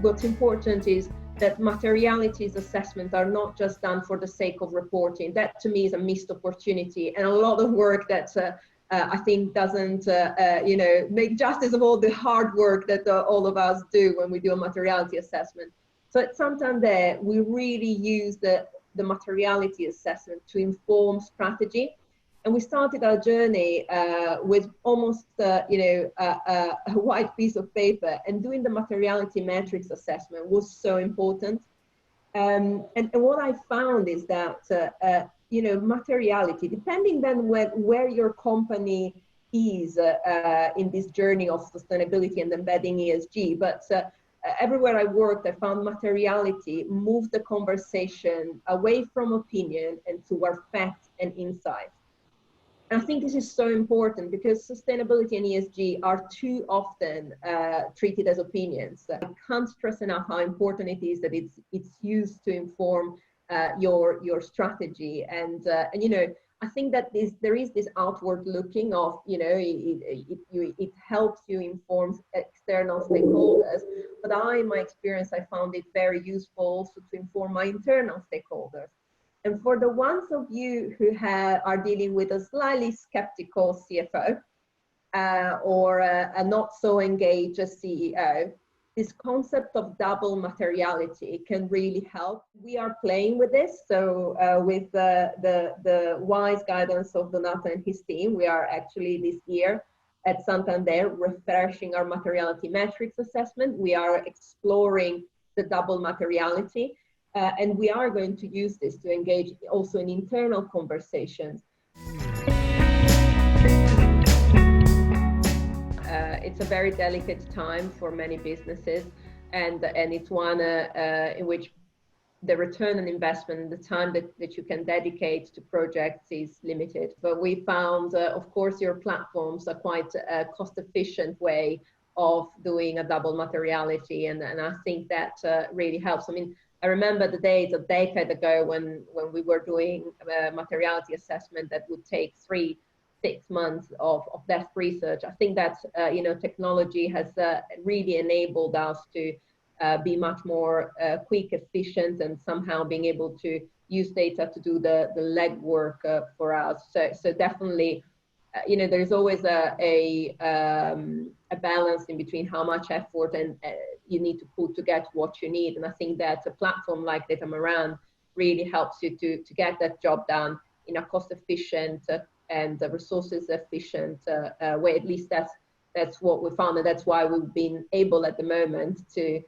what's important is that materialities assessments are not just done for the sake of reporting. That to me is a missed opportunity, and a lot of work that I think doesn't make justice of all the hard work that all of us do when we do a materiality assessment. So at Santander, we really use the materiality assessment to inform strategy. And we started our journey with almost a white piece of paper, and doing the materiality metrics assessment was so important. And what I found is that materiality, depending then where your company is in this journey of sustainability and embedding ESG, but everywhere I worked, I found materiality moved the conversation away from opinion and toward fact and insight. And I think this is so important because sustainability and ESG are too often treated as opinions. I can't stress enough how important it is that it's used to inform your strategy. And I think that there is this outward looking of, it helps you inform external stakeholders. But in my experience, I found it very useful also to inform my internal stakeholders. And for the ones of you who are dealing with a slightly skeptical CFO or a not so engaged CEO, this concept of double materiality can really help. We are playing with this. So with the wise guidance of Donato and his team, we are actually this year at Santander refreshing our materiality metrics assessment. We are exploring the double materiality. And we are going to use this to engage also in internal conversations. It's a very delicate time for many businesses, and it's one in which the return on investment and the time that you can dedicate to projects is limited. But we found, of course, your platforms are quite a cost-efficient way of doing a double materiality, and I think that really helps. I mean, I remember the days a decade ago when we were doing a materiality assessment that would take 3-6 months of desk research. I think that technology has really enabled us to be much more quick, efficient, and somehow being able to use data to do the legwork for us. So definitely, there's always a balance in between how much effort and you need to put to get what you need. And I think that a platform like Datamaran really helps you to get that job done in a cost-efficient and resources efficient way. At least that's what we found, and that's why we've been able at the moment to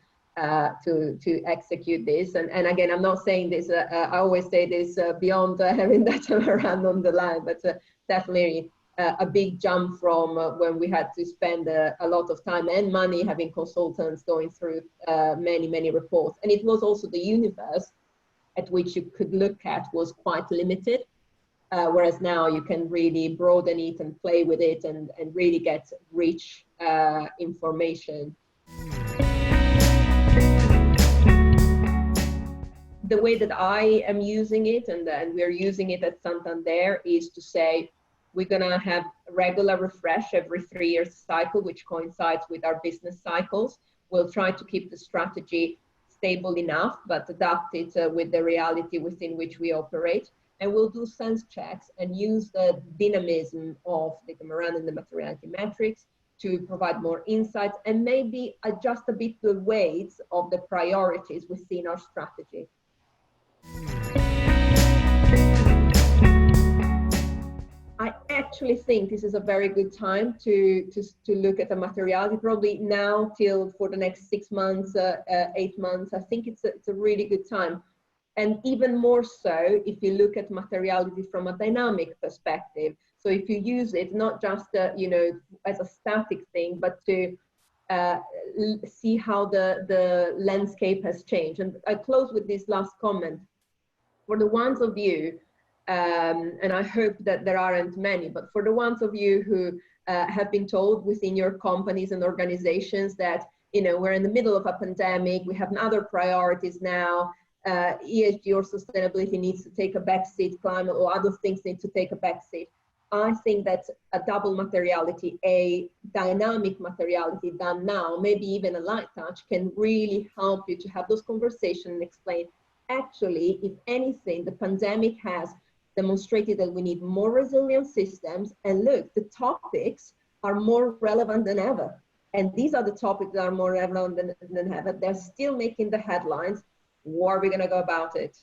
execute this. And again, I'm not saying this. I always say this beyond having Datamaran on the line, but definitely a big jump from when we had to spend a lot of time and money having consultants going through many reports. And it was also the universe at which you could look at was quite limited. Whereas now you can really broaden it and play with it and really get rich information. The way that I am using it, and we're using it at Santander, is to say we're going to have a regular refresh every 3-year cycle, which coincides with our business cycles. We'll try to keep the strategy stable enough, but adapt it with the reality within which we operate. And we'll do sense checks and use the dynamism of the Datamaran and the materiality metrics to provide more insights and maybe adjust a bit the weights of the priorities within our strategy. I actually think this is a very good time to look at the materiality, probably now till for the next 6 months, 8 months. I think it's a really good time. And even more so if you look at materiality from a dynamic perspective. So if you use it not just as a static thing, but to see how the landscape has changed. And I close with this last comment. For the ones of you, and I hope that there aren't many, but for the ones of you who have been told within your companies and organizations that we're in the middle of a pandemic, we have other priorities now, ESG or sustainability needs to take a backseat, climate or other things need to take a backseat. I think that a double materiality, a dynamic materiality done now, maybe even a light touch, can really help you to have those conversations and explain, actually, if anything, the pandemic has demonstrated that we need more resilient systems. And look, the topics are more relevant than ever. And these are the topics that are more relevant than ever. They're still making the headlines. What are we going to go about it?